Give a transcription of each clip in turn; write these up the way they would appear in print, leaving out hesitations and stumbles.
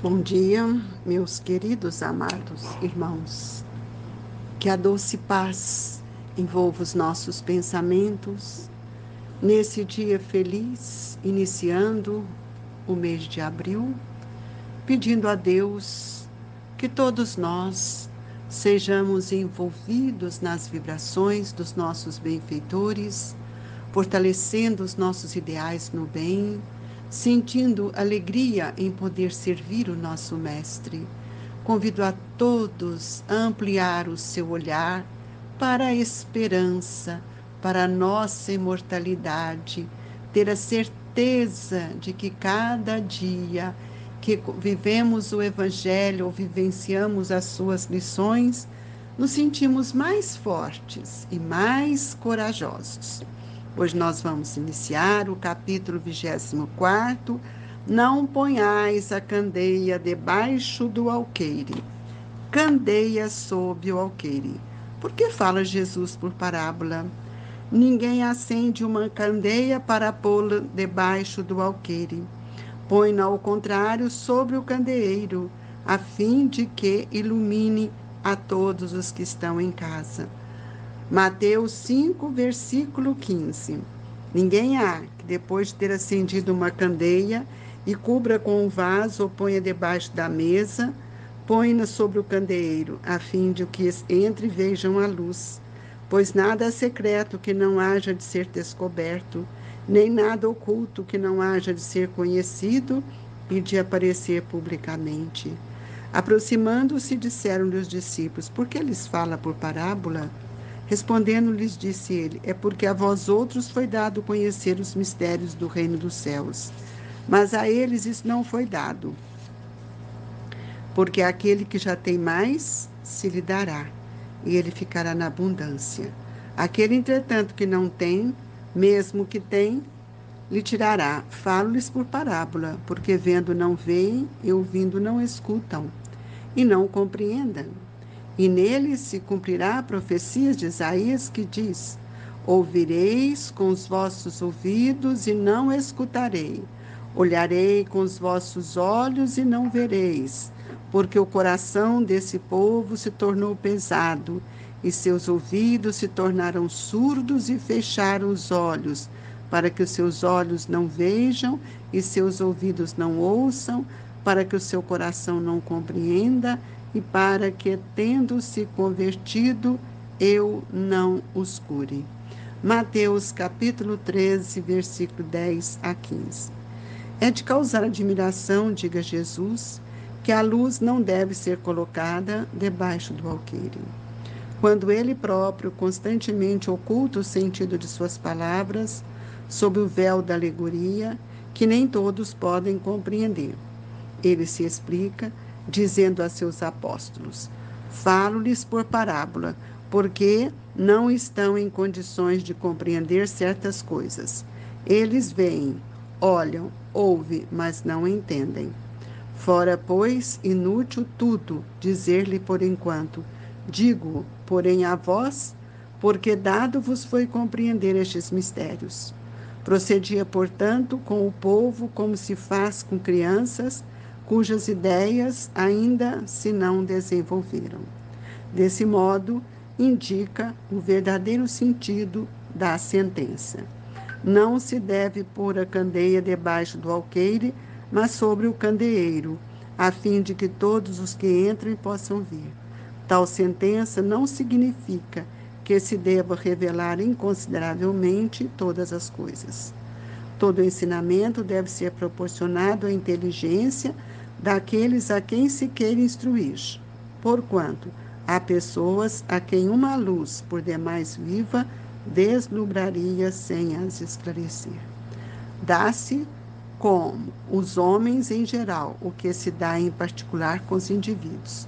Bom dia, meus queridos amados irmãos. Que a doce paz envolva os nossos pensamentos nesse dia feliz, iniciando o mês de abril, pedindo a Deus que todos nós sejamos envolvidos nas vibrações dos nossos benfeitores, fortalecendo os nossos ideais no bem, sentindo alegria em poder servir o nosso Mestre. Convido a todos a ampliar o seu olhar para a esperança, para a nossa imortalidade, ter a certeza de que cada dia que vivemos o Evangelho ou vivenciamos as suas lições, nos sentimos mais fortes e mais corajosos. Hoje nós vamos iniciar o capítulo 24. Não ponhais a candeia debaixo do alqueire. Candeia sob o alqueire. Por que fala Jesus por parábola? Ninguém acende uma candeia para pô-la debaixo do alqueire. Põe-na, ao contrário, sobre o candeeiro, a fim de que ilumine a todos os que estão em casa. Mateus 5, versículo 15. Ninguém há que, depois de ter acendido uma candeia, e cubra com um vaso ou ponha debaixo da mesa, põe-na sobre o candeeiro, a fim de que entre e vejam a luz. Pois nada é secreto que não haja de ser descoberto, nem nada oculto que não haja de ser conhecido e de aparecer publicamente. Aproximando-se, disseram-lhe os discípulos: por que lhes fala por parábola? Respondendo-lhes, disse ele: é porque a vós outros foi dado conhecer os mistérios do reino dos céus, mas a eles isso não foi dado. Porque aquele que já tem mais, se lhe dará, e ele ficará na abundância. Aquele, entretanto, que não tem, mesmo que tem, lhe tirará. Falo-lhes por parábola, porque vendo não veem, e ouvindo não escutam, e não compreendem. E nele se cumprirá a profecia de Isaías, que diz: ouvireis com os vossos ouvidos e não escutarei, olharei com os vossos olhos e não vereis, porque o coração desse povo se tornou pesado, e seus ouvidos se tornaram surdos e fecharam os olhos, para que os seus olhos não vejam e seus ouvidos não ouçam, para que o seu coração não compreenda, e para que, tendo-se convertido, eu não os cure. Mateus capítulo 13, versículo 10 a 15. É de causar admiração, diga Jesus, que a luz não deve ser colocada debaixo do alqueire. Quando ele próprio constantemente oculta o sentido de suas palavras, sob o véu da alegoria, que nem todos podem compreender. Ele se explica, dizendo a seus apóstolos: falo-lhes por parábola, porque não estão em condições de compreender certas coisas. Eles veem, olham, ouvem, mas não entendem. Fora, pois, inútil tudo dizer-lhe por enquanto. Digo, porém, a vós, porque dado vos foi compreender estes mistérios. Procedia, portanto, com o povo como se faz com crianças, cujas ideias ainda se não desenvolveram. Desse modo, indica o verdadeiro sentido da sentença. Não se deve pôr a candeia debaixo do alqueire, mas sobre o candeeiro, a fim de que todos os que entrem possam ver. Tal sentença não significa que se deva revelar inconsideravelmente todas as coisas. Todo ensinamento deve ser proporcionado à inteligência daqueles a quem se queira instruir, porquanto há pessoas a quem uma luz, por demais viva, deslumbraria sem as esclarecer. Dá-se como os homens em geral, o que se dá em particular com os indivíduos.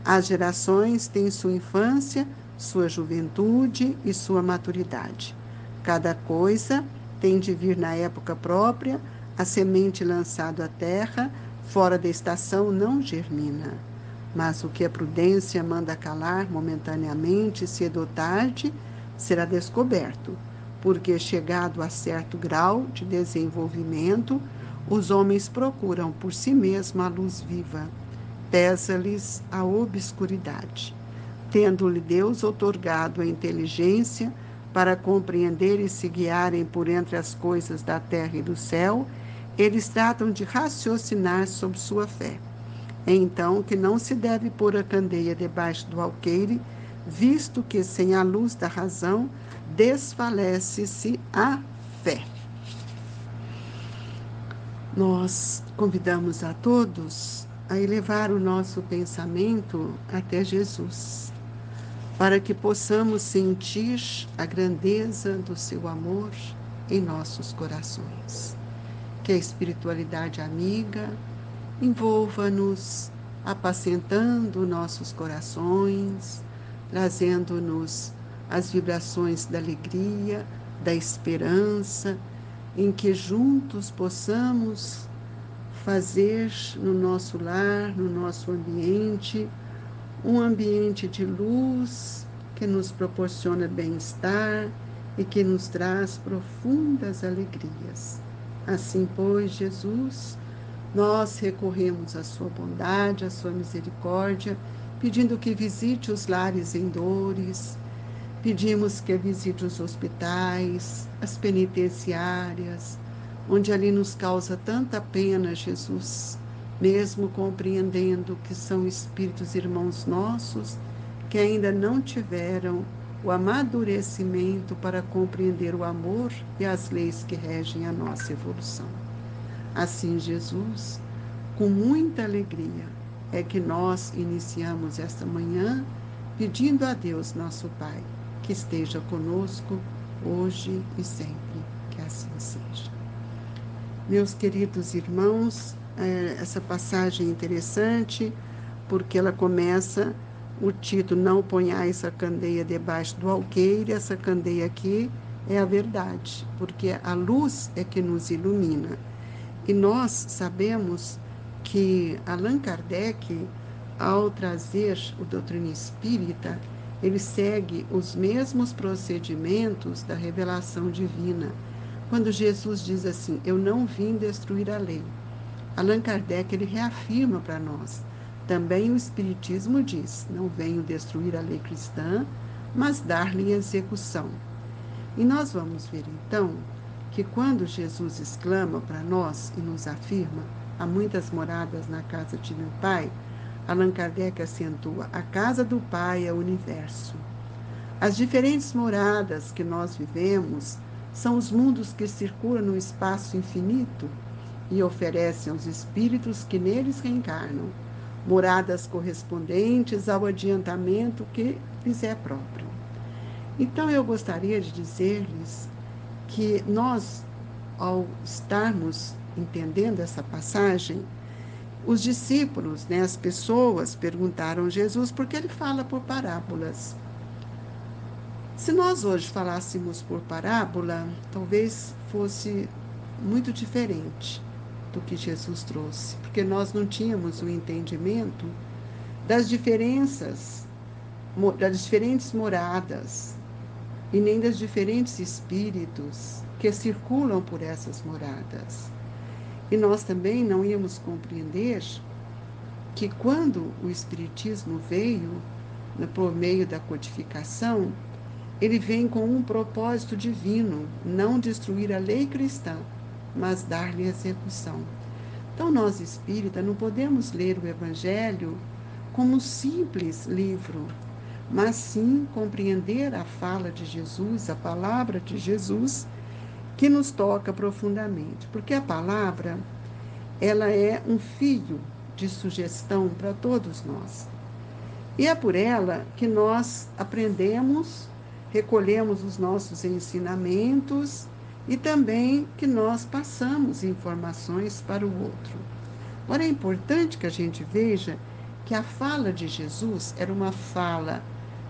As gerações têm sua infância, sua juventude e sua maturidade. Cada coisa tem de vir na época própria, a semente lançada à terra, fora da estação, não germina. Mas o que a prudência manda calar momentaneamente, cedo ou tarde, será descoberto, porque chegado a certo grau de desenvolvimento, Os homens procuram por si mesmos a luz viva, pesa-lhes a obscuridade. Tendo-lhe Deus outorgado a inteligência para compreender e se guiarem por entre as coisas da terra e do céu, eles tratam de raciocinar sobre sua fé. É então que não se deve pôr a candeia debaixo do alqueire, visto que sem a luz da razão desfalece-se a fé. Nós convidamos a todos a elevar o nosso pensamento até Jesus, para que possamos sentir a grandeza do seu amor em nossos corações. Que a espiritualidade amiga envolva-nos, apacentando nossos corações, trazendo-nos as vibrações da alegria, da esperança, em que juntos possamos fazer no nosso lar, no nosso ambiente, um ambiente de luz que nos proporciona bem-estar e que nos traz profundas alegrias. Assim, pois, Jesus, nós recorremos à sua bondade, à sua misericórdia, pedindo que visite os lares em dores, pedimos que visite os hospitais, as penitenciárias, onde ali nos causa tanta pena, Jesus, mesmo compreendendo que são espíritos irmãos nossos que ainda não tiveram o amadurecimento para compreender o amor e as leis que regem a nossa evolução. Assim, Jesus, com muita alegria, é que nós iniciamos esta manhã pedindo a Deus, nosso Pai, que esteja conosco hoje e sempre, que assim seja. Meus queridos irmãos, essa passagem é interessante, porque ela começa o título: Não ponhais a candeia debaixo do alqueire. Essa candeia aqui é a verdade, porque a luz é que nos ilumina. E nós sabemos que Allan Kardec, ao trazer o Doutrina Espírita, ele segue os mesmos procedimentos da revelação divina. Quando Jesus diz assim, eu não vim destruir a lei, Allan Kardec ele reafirma para nós. Também o Espiritismo diz, não venho destruir a lei cristã, mas dar-lhe execução. E nós vamos ver então que quando Jesus exclama para nós e nos afirma, há muitas moradas na casa de meu Pai, Allan Kardec acentua, a casa do Pai é o universo. As diferentes moradas que nós vivemos são os mundos que circulam no espaço infinito e oferecem aos espíritos que neles reencarnam moradas correspondentes ao adiantamento que lhes é próprio. Então eu gostaria de dizer-lhes que nós, ao estarmos entendendo essa passagem, os discípulos, as pessoas perguntaram a Jesus por que ele fala por parábolas. Se nós hoje falássemos por parábola, talvez fosse muito diferente do que Jesus trouxe, porque nós não tínhamos o entendimento das diferenças, das diferentes moradas, e nem dos diferentes espíritos que circulam por essas moradas. E nós também não íamos compreender que quando o Espiritismo veio, por meio da codificação, ele vem com um propósito divino, não destruir a lei cristã, mas dar-lhe execução. Então, nós espíritas não podemos ler o Evangelho como um simples livro, mas sim compreender a fala de Jesus, a palavra de Jesus, que nos toca profundamente. Porque a palavra, ela é um fio de sugestão para todos nós. E é por ela que nós aprendemos, recolhemos os nossos ensinamentos e também que nós passamos informações para o outro. Agora, é importante que a gente veja que a fala de Jesus era uma fala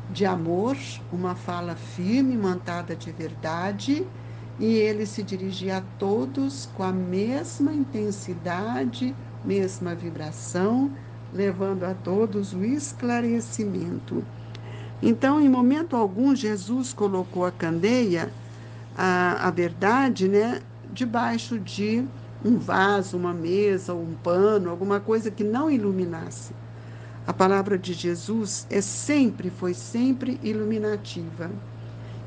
de amor, uma fala firme, mantada de verdade, e ele se dirigia a todos com a mesma intensidade, mesma vibração, levando a todos o esclarecimento. Então, em momento algum, Jesus colocou a candeia, a verdade, debaixo de um vaso, uma mesa, um pano, alguma coisa que não iluminasse. A palavra de Jesus foi sempre iluminativa.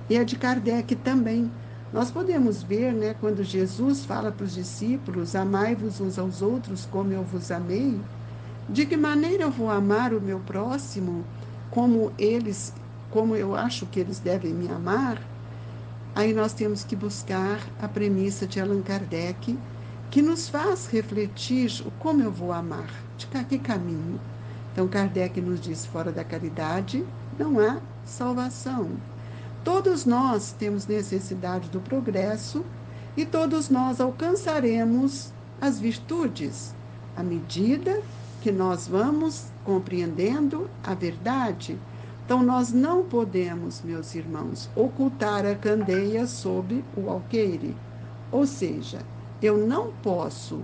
E a de Kardec também. Nós podemos ver, né, quando Jesus fala para os discípulos, amai-vos uns aos outros como eu vos amei, de que maneira eu vou amar o meu próximo como eu acho que eles devem me amar? Aí nós temos que buscar a premissa de Allan Kardec, que nos faz refletir o como eu vou amar, de que caminho. Então Kardec nos diz, fora da caridade não há salvação. Todos nós temos necessidade do progresso e todos nós alcançaremos as virtudes à medida que nós vamos compreendendo a verdade. Então, nós não podemos, meus irmãos, ocultar a candeia sob o alqueire. Ou seja, eu não posso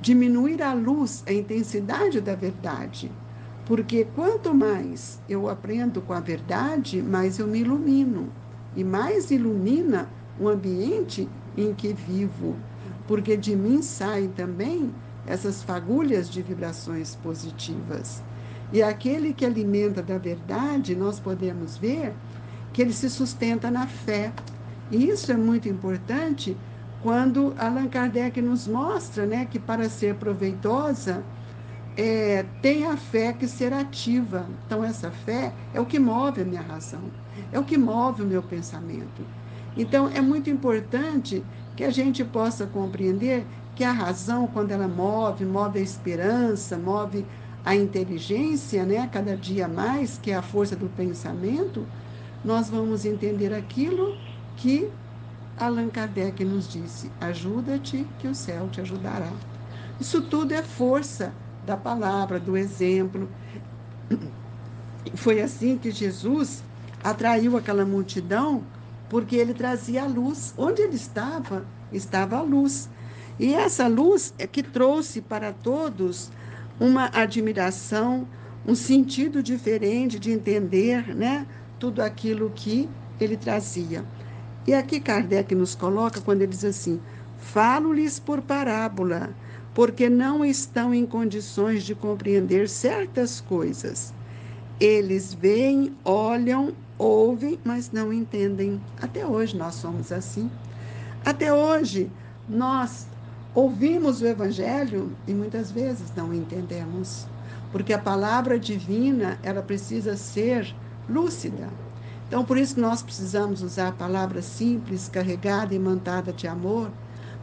diminuir a luz, a intensidade da verdade, porque quanto mais eu aprendo com a verdade, mais eu me ilumino. E mais ilumina o ambiente em que vivo, porque de mim saem também essas fagulhas de vibrações positivas. E aquele que alimenta da verdade, nós podemos ver que ele se sustenta na fé. E isso é muito importante quando Allan Kardec nos mostra, né, que para ser proveitosa, tem a fé que ser ativa. Então, essa fé é o que move a minha razão, é o que move o meu pensamento. Então, é muito importante que a gente possa compreender que a razão, quando ela move a esperança, move a inteligência, né, cada dia mais, que é a força do pensamento, nós vamos entender aquilo que Allan Kardec nos disse: ajuda-te, que o céu te ajudará. Isso tudo é força da palavra, do exemplo. Foi assim que Jesus atraiu aquela multidão, porque ele trazia a luz. Onde ele estava, estava a luz. E essa luz é que trouxe para todos uma admiração, um sentido diferente de entender, né, tudo aquilo que ele trazia. E aqui Kardec nos coloca quando ele diz assim: falo-lhes por parábola, porque não estão em condições de compreender certas coisas. Eles veem, olham, ouvem, mas não entendem. Até hoje nós somos assim. Até hoje nós ouvimos o Evangelho e muitas vezes não entendemos, porque a palavra divina, ela precisa ser lúcida. Então, por isso que nós precisamos usar a palavra simples, carregada e mantada de amor,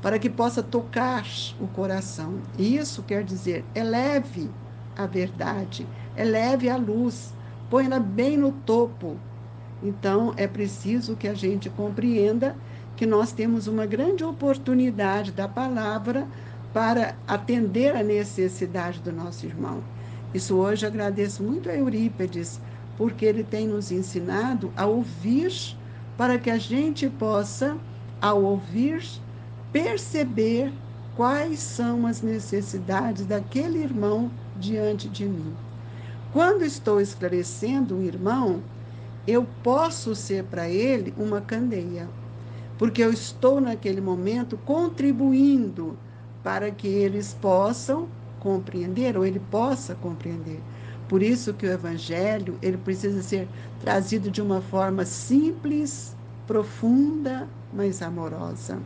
para que possa tocar o coração. E isso quer dizer, eleve a verdade, eleve a luz, põe-la bem no topo. Então, é preciso que a gente compreenda que nós temos uma grande oportunidade da palavra para atender a necessidade do nosso irmão. Isso hoje agradeço muito a Eurípides, porque ele tem nos ensinado a ouvir, para que a gente possa, ao ouvir, perceber quais são as necessidades daquele irmão diante de mim. Quando estou esclarecendo um irmão, eu posso ser para ele uma candeia, porque eu estou naquele momento contribuindo para que eles possam compreender, ou ele possa compreender. Por isso que o Evangelho, ele precisa ser trazido de uma forma simples, profunda, mas amorosa.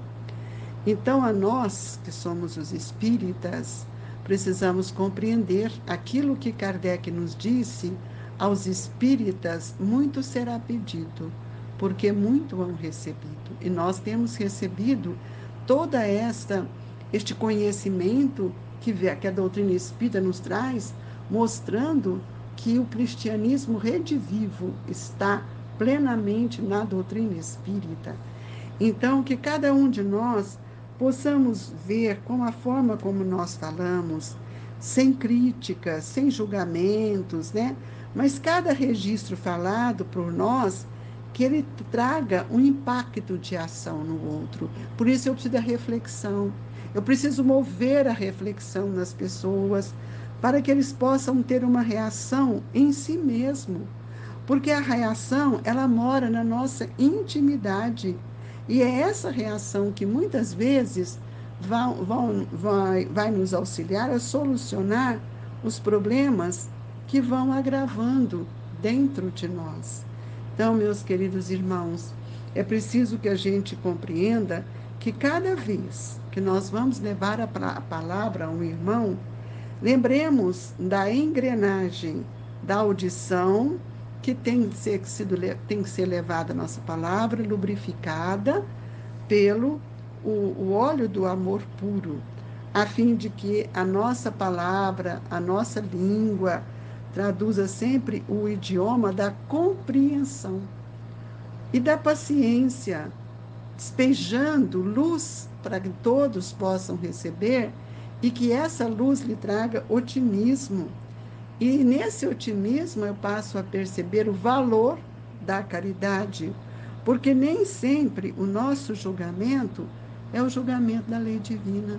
Então, a nós, que somos os espíritas, precisamos compreender aquilo que Kardec nos disse: aos espíritas muito será pedido, porque muito hão recebido. E nós temos recebido toda este conhecimento que a doutrina espírita nos traz, mostrando que o cristianismo redivivo está plenamente na doutrina espírita. Então, que cada um de nós possamos ver com a forma como nós falamos, sem críticas, sem julgamentos, né? Mas cada registro falado por nós, que ele traga um impacto de ação no outro. Por isso eu preciso da reflexão. Eu preciso mover a reflexão nas pessoas, para que eles possam ter uma reação em si mesmo. Porque a reação, ela mora na nossa intimidade. E é essa reação que muitas vezes vai nos auxiliar a solucionar os problemas que vão agravando dentro de nós. Então, meus queridos irmãos, é preciso que a gente compreenda que cada vez que nós vamos levar a palavra a um irmão, lembremos da engrenagem da audição que tem que ser levada a nossa palavra, lubrificada pelo o óleo do amor puro, a fim de que a nossa palavra, a nossa língua, traduza sempre o idioma da compreensão e da paciência, despejando luz para que todos possam receber e que essa luz lhe traga otimismo. E nesse otimismo eu passo a perceber o valor da caridade, porque nem sempre o nosso julgamento é o julgamento da lei divina.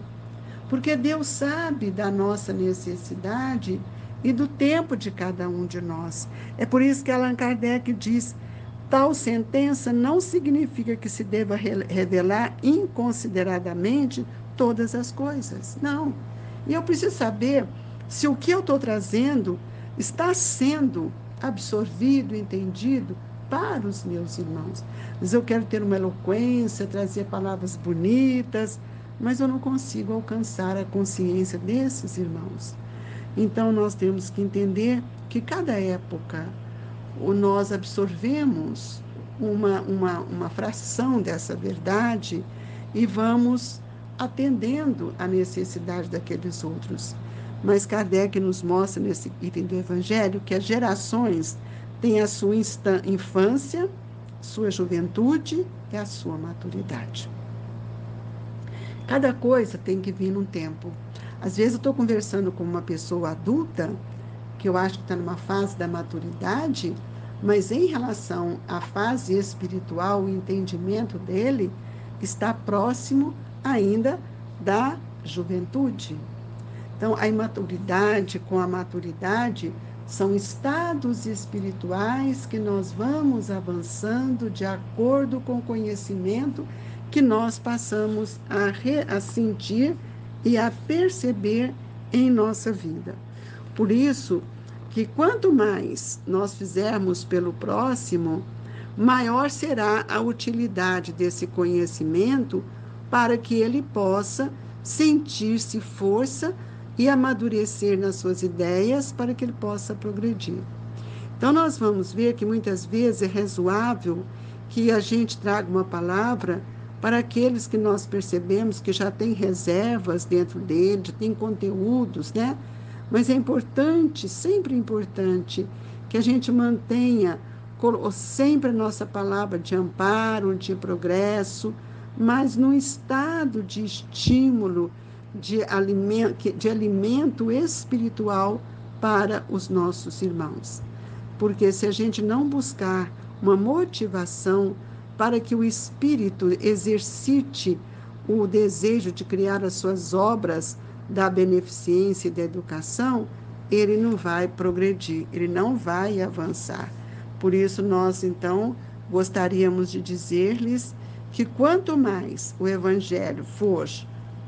Porque Deus sabe da nossa necessidade e do tempo de cada um de nós. É por isso que Allan Kardec diz: tal sentença não significa que se deva revelar inconsideradamente todas as coisas. Não. E eu preciso saber se o que eu estou trazendo está sendo absorvido, entendido para os meus irmãos. Mas eu quero ter uma eloquência, trazer palavras bonitas, mas eu não consigo alcançar a consciência desses irmãos. Então, nós temos que entender que cada época nós absorvemos uma fração dessa verdade e vamos atendendo à necessidade daqueles outros. Mas Kardec nos mostra nesse item do Evangelho que as gerações têm a sua infância, sua juventude e a sua maturidade. Cada coisa tem que vir num tempo. Às vezes eu estou conversando com uma pessoa adulta, que eu acho que está numa fase da maturidade, mas em relação à fase espiritual, o entendimento dele está próximo ainda da juventude. Então, a imaturidade com a maturidade são estados espirituais que nós vamos avançando de acordo com o conhecimento que nós passamos a sentir e a perceber em nossa vida. Por isso que quanto mais nós fizermos pelo próximo, maior será a utilidade desse conhecimento para que ele possa sentir-se força e amadurecer nas suas ideias para que ele possa progredir. Então, nós vamos ver que muitas vezes é razoável que a gente traga uma palavra para aqueles que nós percebemos que já tem reservas dentro dele, já tem conteúdos, né? Mas é importante, sempre importante, que a gente mantenha sempre a nossa palavra de amparo, de progresso, mas num estado de estímulo, de alimento espiritual para os nossos irmãos. Porque se a gente não buscar uma motivação para que o espírito exercite o desejo de criar as suas obras da beneficência e da educação, ele não vai progredir, ele não vai avançar. Por isso, nós, então, gostaríamos de dizer-lhes que quanto mais o Evangelho for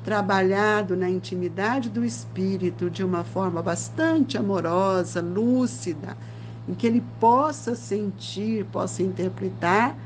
trabalhado na intimidade do espírito de uma forma bastante amorosa, lúcida, em que ele possa sentir, possa interpretar,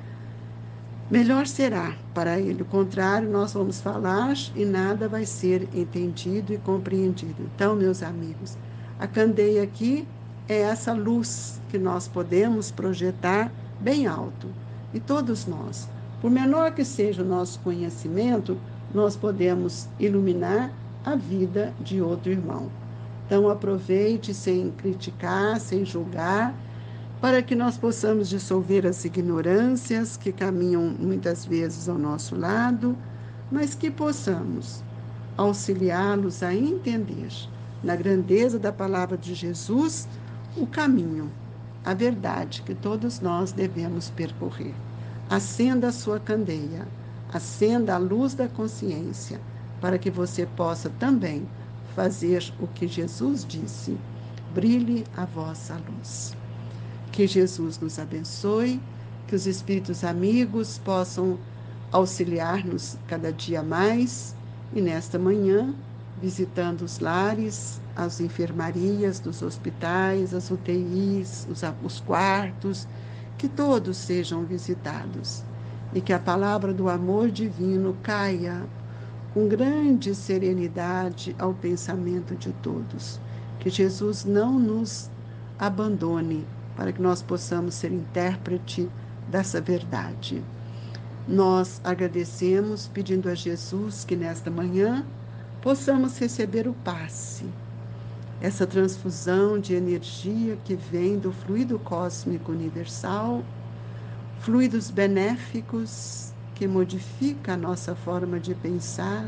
melhor será para ele. O contrário, nós vamos falar e nada vai ser entendido e compreendido. Então, meus amigos, a candeia aqui é essa luz que nós podemos projetar bem alto. E todos nós, por menor que seja o nosso conhecimento, nós podemos iluminar a vida de outro irmão. Então, aproveite sem criticar, sem julgar, para que nós possamos dissolver as ignorâncias que caminham muitas vezes ao nosso lado, mas que possamos auxiliá-los a entender, na grandeza da palavra de Jesus, o caminho, a verdade que todos nós devemos percorrer. Acenda a sua candeia, acenda a luz da consciência, para que você possa também fazer o que Jesus disse: brilhe a vossa luz. Que Jesus nos abençoe, que os espíritos amigos possam auxiliar-nos cada dia mais E nesta manhã, visitando os lares, as enfermarias dos hospitais, as UTIs, os quartos, que todos sejam visitados e que a palavra do amor divino caia com grande serenidade ao pensamento de todos. Que Jesus não nos abandone para que nós possamos ser intérprete dessa verdade. Nós agradecemos, pedindo a Jesus que nesta manhã possamos receber o passe, essa transfusão de energia que vem do fluido cósmico universal, fluidos benéficos que modifica a nossa forma de pensar,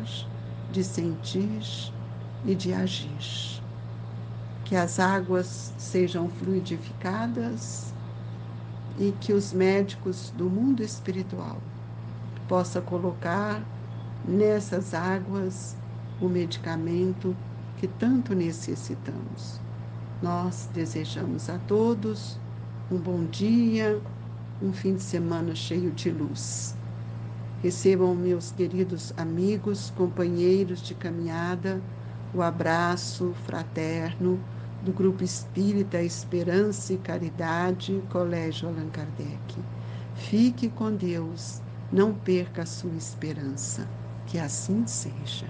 de sentir e de agir. Que as águas sejam fluidificadas e que os médicos do mundo espiritual possam colocar nessas águas o medicamento que tanto necessitamos. Nós desejamos a todos um bom dia, um fim de semana cheio de luz. Recebam, meus queridos amigos, companheiros de caminhada, o abraço fraterno do Grupo Espírita Esperança e Caridade, Colégio Allan Kardec. Fique com Deus, não perca a sua esperança. Que assim seja.